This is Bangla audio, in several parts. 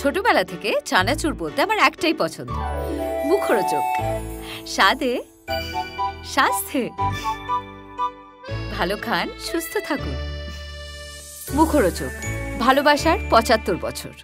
ছোটবেলা থেকে চানাচুর বলতে আমার একটাই পছন্দ, মুখরোচক। স্বাদে, স্বাস্থ্যে। ভালো খান, সুস্থ থাকুন। মুখরোচক, ভালোবাসার ৭৫ বছর।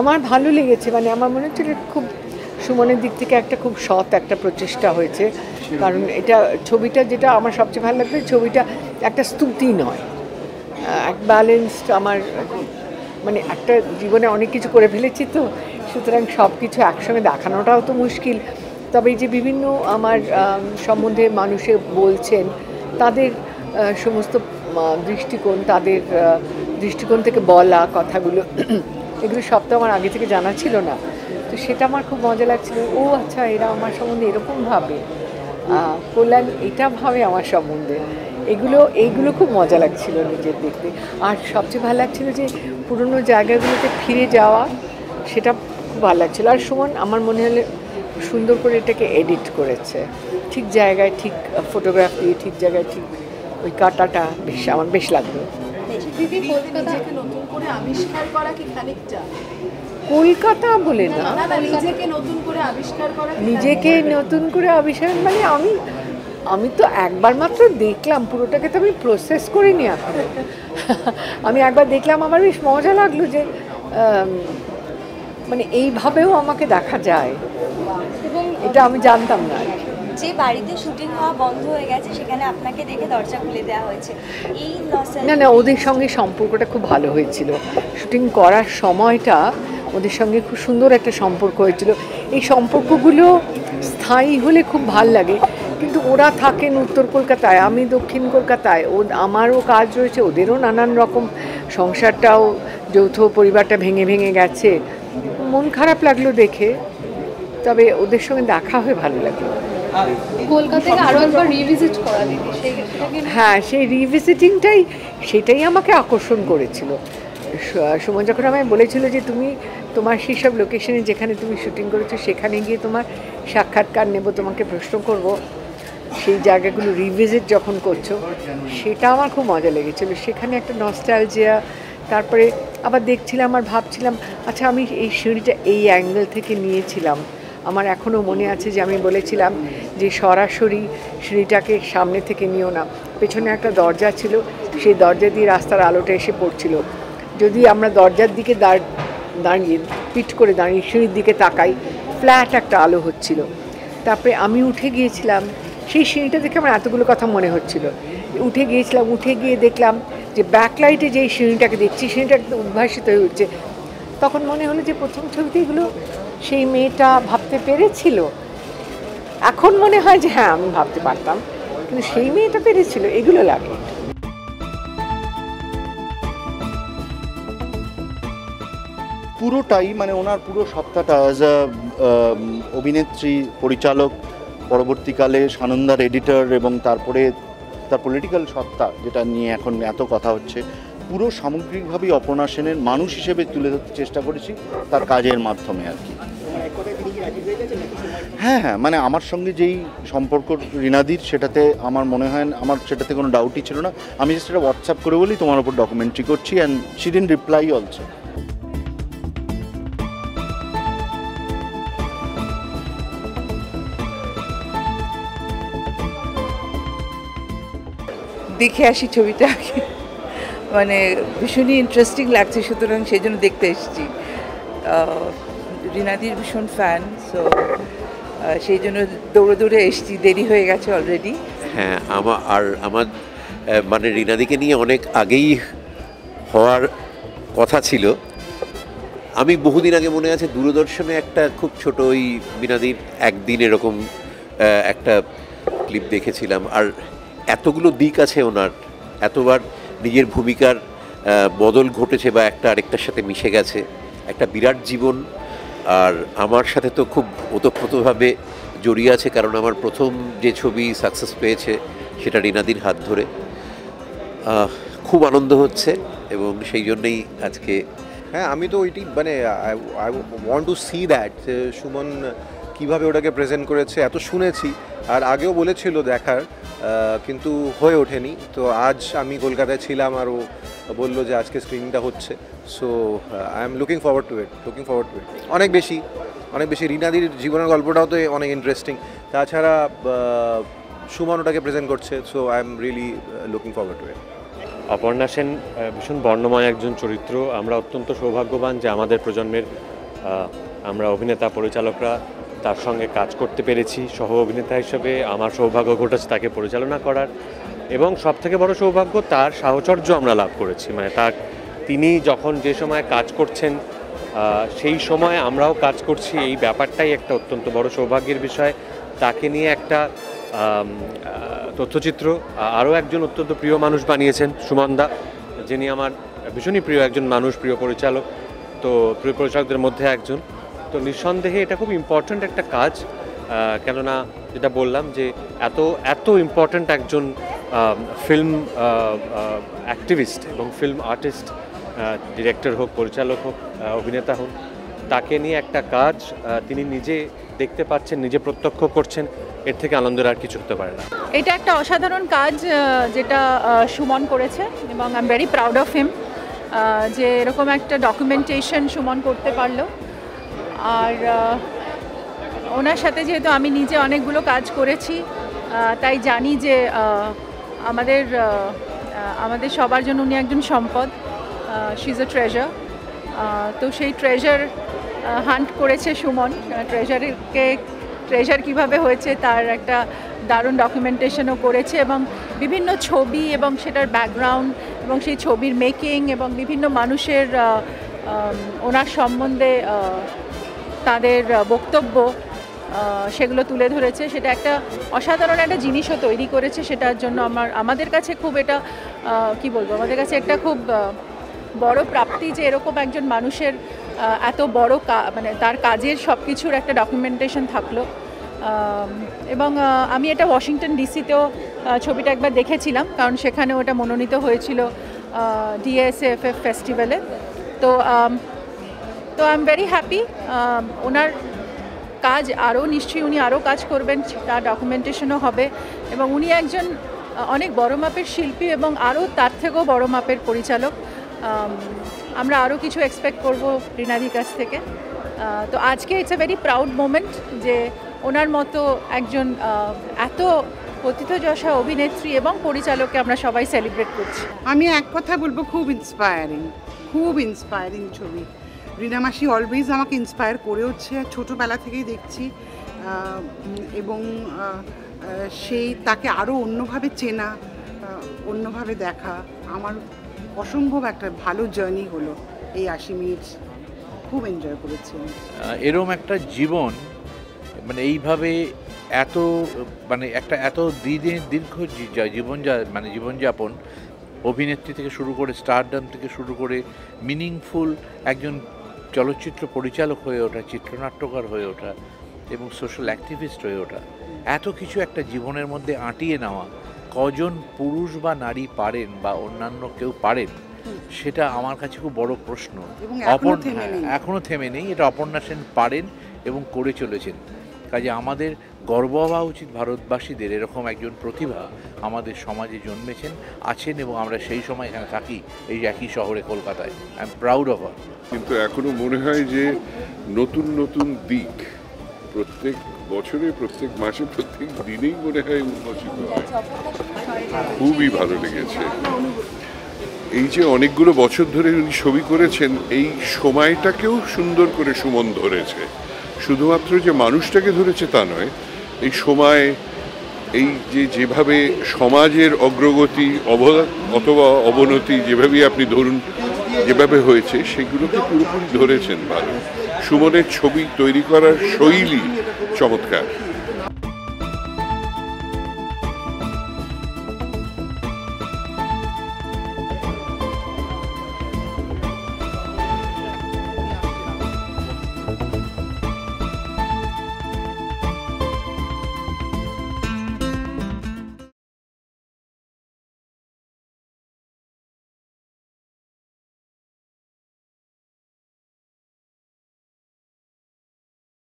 আমার ভালো লেগেছে, মানে আমার মনে হচ্ছে খুব সুমনের দিক থেকে একটা খুব সৎ একটা প্রচেষ্টা হয়েছে। কারণ এটা ছবিটা যেটা আমার সবচেয়ে ভালো লাগবে, ছবিটা একটা স্তুতি নয়, এক ব্যালেন্সড। আমার মানে একটা জীবনে অনেক কিছু করে ফেলেছি, তো সুতরাং সব কিছু একসঙ্গে দেখানোটাও তো মুশকিল। তবে এই যে বিভিন্ন আমার সম্বন্ধে মানুষে বলছেন, তাদের সমস্ত দৃষ্টিকোণ, তাদের দৃষ্টিকোণ থেকে বলা কথাগুলো, এগুলো সব তো আমার আগে থেকে জানা ছিল না। তো সেটা আমার খুব মজা লাগছিল। ও আচ্ছা, এরা আমার সম্বন্ধে এরকম ভাবে, কল্যাণ এটা ভাবে আমার সম্বন্ধে। এইগুলো খুব মজা লাগছিল নিজের দেখতে। আর সবচেয়ে ভালো লাগছিল যে পুরনো জায়গাগুলোতে ফিরে যাওয়া, সেটা খুব ভালো লাগছিলো। আর সুমন আমার মনে হলে সুন্দর করে এটাকে এডিট করেছে, ঠিক জায়গায় ঠিক ফটোগ্রাফ দিয়ে, ঠিক জায়গায় ঠিক ওই কাটাটা আমার বেশ লাগলো। কলকাতা বলে না, নিজেকে নতুন করে আবিষ্কার মানে আমি তো একবার মাত্র দেখলাম, পুরোটাকে তো আমি প্রসেস করিনি এখন। আমি একবার দেখলাম, আমার বেশ মজা লাগলো যে মানে এইভাবেও আমাকে দেখা যায়, এবং এটা আমি জানতাম না। যে বাড়িতে শুটিং হওয়া বন্ধ হয়ে গেছে, সেখানে আপনাকে দেখে দরজা খুলে দেওয়া হয়েছে, এই না, ওদের সঙ্গে সম্পর্কটা খুব ভালো হয়েছিল। শুটিং করার সময়টা ওদের সঙ্গে খুব সুন্দর একটা সম্পর্ক হয়েছিল। এই সম্পর্কগুলো স্থায়ী হলে খুব ভাল লাগে। কিন্তু ওরা থাকেন উত্তর কলকাতায়, আমি দক্ষিণ কলকাতায়। আমারও কাজ রয়েছে, ওদেরও নানান রকম, সংসারটাও, যৌথ পরিবারটা ভেঙে ভেঙে গেছে। মন খারাপ লাগলো দেখে, তবে ওদের সঙ্গে দেখা হয়ে ভালো লাগলো। কলকাতাকে আরো একবার রিভিজিট করা দিদি, হ্যাঁ, সেই রিভিজিটিংটাই সেটাই আমাকে আকর্ষণ করেছিল। সুমন যখন আমায় বলেছিল যে তুমি তোমার সেই সব লোকেশনে যেখানে তুমি শুটিং করেছো, সেখানে গিয়ে তোমার সাক্ষাৎকার নেব, তোমাকে প্রশ্ন করব, সেই জায়গাগুলো রিভিজিট যখন করছো, সেটা আমার খুব মজা লেগেছিলো। সেখানে একটা নস্টালজিয়া। তারপরে আবার দেখছিলাম আর ভাবছিলাম, আচ্ছা আমি এই সিঁড়িটা এই অ্যাঙ্গেল থেকে নিয়েছিলাম। আমার এখনও মনে আছে যে আমি বলেছিলাম যে সরাসরি সিঁড়িটাকে সামনে থেকে নিও না, পেছনে একটা দরজা ছিল, সেই দরজা দিয়ে রাস্তার আলোটা এসে পড়ছিল। যদি আমরা দরজার দিকে দাঁড়িয়ে পিঠ করে দাঁড়িয়ে সিঁড়ির দিকে তাকাই, ফ্ল্যাট একটা আলো হচ্ছিল। তারপরে আমি উঠে গিয়েছিলাম, সেই সিঁড়িটা দেখে আমার এতগুলো কথা মনে হচ্ছিল। উঠে গিয়ে দেখলাম যে ব্যাকলাইটে যেই সিঁড়িটাকে দেখছি, সিঁড়িটা একদম উদ্ভাসিত হয়ে উঠছে। তখন মনে হলো যে প্রথম ছবিতে এগুলো সেই মেয়েটা ভাবতে পেরেছিল। এখন মনে হয় যে হ্যাঁ, আমি ভাবতে পারতাম, কিন্তু সেই মেয়েটা পেরেছিল, এগুলো লাগে। পুরোটাই মানে ওনার পুরো সপ্তাহটা অ্যাজ আ অভিনেত্রী, পরিচালক, পরবর্তীকালে সানন্দার এডিটর, এবং তারপরে তার পলিটিক্যাল সত্তা, যেটা নিয়ে এখন এত কথা হচ্ছে, পুরো সামগ্রিকভাবেই অপর্ণা সেনের মানুষ হিসেবে তুলে ধরতে চেষ্টা করেছি তার কাজের মাধ্যমে আর কি। হ্যাঁ, মানে আমার সঙ্গে যেই সম্পর্ক রিনাদির, সেটাতে আমার মনে হয় আমার সেটাতে কোনো ডাউটই ছিল না। আমি জাস্ট এটা হোয়াটসঅ্যাপ করে বলি তোমার ওপর ডকুমেন্টারি করছি, and she didn't reply also. দেখে আসি ছবিটা, মানে ভীষণই ইন্টারেস্টিং লাগছে, সুতরাং সেই জন্য দেখতে এসেছি। রিনাদির ভীষণ ফ্যান, সো সেই জন্য দৌড়ে এসেছি, দেরি হয়ে গেছে অলরেডি। হ্যাঁ, আমার মানে রিনাদিকে নিয়ে অনেক আগেই হওয়ার কথা ছিল। আমি বহুদিন আগে মনে আছে দূরদর্শনে একটা খুব ছোট ওই রিনাদির একদিন এরকম একটা ক্লিপ দেখেছিলাম। আর এতগুলো দিক আছে ওনার, এতবার নিজের ভূমিকার বদল ঘটেছে বা একটা আরেকটার সাথে মিশে গেছে, একটা বিরাট জীবন। আর আমার সাথে তো খুব ওতপ্রোতভাবে জড়িয়ে আছে, কারণ আমার প্রথম যে ছবি সাকসেস পেয়েছে সেটা রিনাদির হাত ধরে। খুব আনন্দ হচ্ছে এবং সেই জন্যেই আজকে হ্যাঁ, আমি তো ওইটি মানে I want to see that Suman কীভাবে ওটাকে প্রেজেন্ট করেছে। এত শুনেছি আর আগেও বলেছিল দেখার, কিন্তু হয়ে ওঠেনি। তো আজ আমি কলকাতায় ছিলাম আর ও বললো যে আজকে স্ক্রিনিংটা হচ্ছে। So I am looking forward to it. অনেক বেশি রিনাদির জীবনের গল্পটাও তো অনেক ইন্টারেস্টিং। তাছাড়া সুমন ওটাকে প্রেজেন্ট করছে। So I am really looking forward to it. Aparna Sen ভীষণ বর্ণময় একজন চরিত্র। আমরা অত্যন্ত সৌভাগ্যবান যে আমাদের প্রজন্মের আমরা অভিনেতা পরিচালকরা তার সঙ্গে কাজ করতে পেরেছি। সহ অভিনেতা হিসেবে আমার সৌভাগ্য ঘটেছে তাকে পরিচালনা করার, এবং সবথেকে বড় সৌভাগ্য তার সাহচর্য আমরা লাভ করেছি। মানে তিনি যখন যে সময় কাজ করছেন সেই সময় আমরাও কাজ করছি, এই ব্যাপারটাই একটা অত্যন্ত বড় সৌভাগ্যের বিষয়। তাকে নিয়ে একটা তথ্যচিত্র আরও একজন অত্যন্ত প্রিয় মানুষ বানিয়েছেন, সুমন দা, যিনি আমার ভীষণই প্রিয় একজন মানুষ, প্রিয় পরিচালক। তো প্রিয় পরিচালকদের মধ্যে একজন। তো নিঃসন্দেহে এটা খুব ইম্পর্ট্যান্ট একটা কাজ, কেননা যেটা বললাম যে এত ইম্পর্ট্যান্ট একজন ফিল্ম অ্যাক্টিভিস্ট এবং ফিল্ম আর্টিস্ট, ডিরেক্টর হোক, পরিচালক হোক, অভিনেতা হোক, তাকে নিয়ে একটা কাজ তিনি নিজে দেখতে পাচ্ছেন, নিজে প্রত্যক্ষ করছেন, এর থেকে আনন্দের আর কিছু হতে পারে না। এটা একটা অসাধারণ কাজ যেটা সুমন করেছে এবং I am very proud of him যে এরকম একটা ডকুমেন্টেশন সুমন করতে পারলো। আর ওনার সাথে যেহেতু আমি নিজে অনেকগুলো কাজ করেছি, তাই জানি যে আমাদের সবার জন্য উনি একজন সম্পদ। She is a treasure. তো সেই ট্রেজার হান্ট করেছে সুমন। ট্রেজার কীভাবে হয়েছে তার একটা দারুণ ডকুমেন্টেশনও করেছে, এবং বিভিন্ন ছবি এবং সেটার ব্যাকগ্রাউন্ড এবং সেই ছবির মেকিং এবং বিভিন্ন মানুষের ওনার সম্বন্ধে তাদের বক্তব্য সেগুলো তুলে ধরেছে। সেটা একটা অসাধারণ একটা জিনিসও তৈরি করেছে। সেটার জন্য আমাদের কাছে খুব এটা কি বলবো, আমাদের কাছে একটা খুব বড় প্রাপ্তি যে এরকম একজন মানুষের এত বড় মানে তার কাজের সব কিছুর একটা ডকুমেন্টেশন থাকলো। এবং আমি এটা ওয়াশিংটন ডিসিতেও ছবিটা একবার দেখেছিলাম, কারণ সেখানে ওটা মনোনীত হয়েছিল DSAFF ফেস্টিভ্যালে। তো আই এম ভেরি হ্যাপি। ওনার কাজ আরও নিশ্চয়ই উনি আরও কাজ করবেন, তার ডকুমেন্টেশনও হবে, এবং উনি একজন অনেক বড় মাপের শিল্পী এবং আরও তার থেকেও বড় মাপের পরিচালক। আমরা আরও কিছু এক্সপেক্ট করব রিনাদির কাছ থেকে। তো আজকে it's a very proud moment যে ওনার মতো একজন এত প্রথিতযশা অভিনেত্রী এবং পরিচালককে আমরা সবাই সেলিব্রেট করছি। আমি এক কথা বলবো, খুব ইন্সপায়ারিং ছবি। রিনা মাসি অলওয়েজ আমাকে ইন্সপায়ার করে হচ্ছে, ছোটোবেলা থেকেই দেখছি, এবং সেই তাকে আরও অন্যভাবে চেনা, অন্যভাবে দেখা আমার অসম্ভব একটা ভালো জার্নি হলো এই 80 মিনিট। খুব এনজয় করেছি। এরম একটা জীবন, মানে এইভাবে এত দীর্ঘ জীবনযাপন, অভিনেত্রী থেকে শুরু করে স্টারডাম থেকে শুরু করে মিনিংফুল একজন চলচ্চিত্র পরিচালক হয়ে ওঠা, চিত্রনাট্যকার হয়ে ওঠা এবং সোশ্যাল অ্যাক্টিভিস্ট হয়ে ওঠা, এত কিছু একটা জীবনের মধ্যে আঁটিয়ে নেওয়া কজন পুরুষ বা নারী পারেন বা অন্যান্য কেউ পারেন, সেটা আমার কাছে খুব বড় প্রশ্ন। এখনও থেমে নেই। এটা অপর্ণা সেন পারেন এবং করে চলেছেন। কাজে আমাদের গর্ব হওয়া উচিত ভারতবাসীদের, এরকম একজন প্রতিভা আমাদের সমাজে জন্মেছেন, আছেন, এবং আমরা সেই সময় এখানে থাকি, এই একই শহরে কলকাতায়। I am proud of her. কিন্তু এখনো মনে হয় যে নতুন নতুন দিক প্রত্যেক বছরে, প্রত্যেক মাসে, প্রত্যেক দিনেই মনে হয় উন্মোচিত হয়। খুবই ভালো লেগেছে। এই যে অনেকগুলো বছর ধরে উনি ছবি করেছেন, এই সময়টাকেও সুন্দর করে সুমন ধরেছে। শুধুমাত্র যে মানুষটাকে ধরেছে তা নয়, এই সময়, এই যেভাবে সমাজের অগ্রগতি অথবা অবনতি যেভাবেই আপনি ধরুন, যেভাবে হয়েছে সেগুলোকে পুরোপুরি ধরেছেন ভালো। সুমনের ছবি তৈরি করার শৈলী চমৎকার।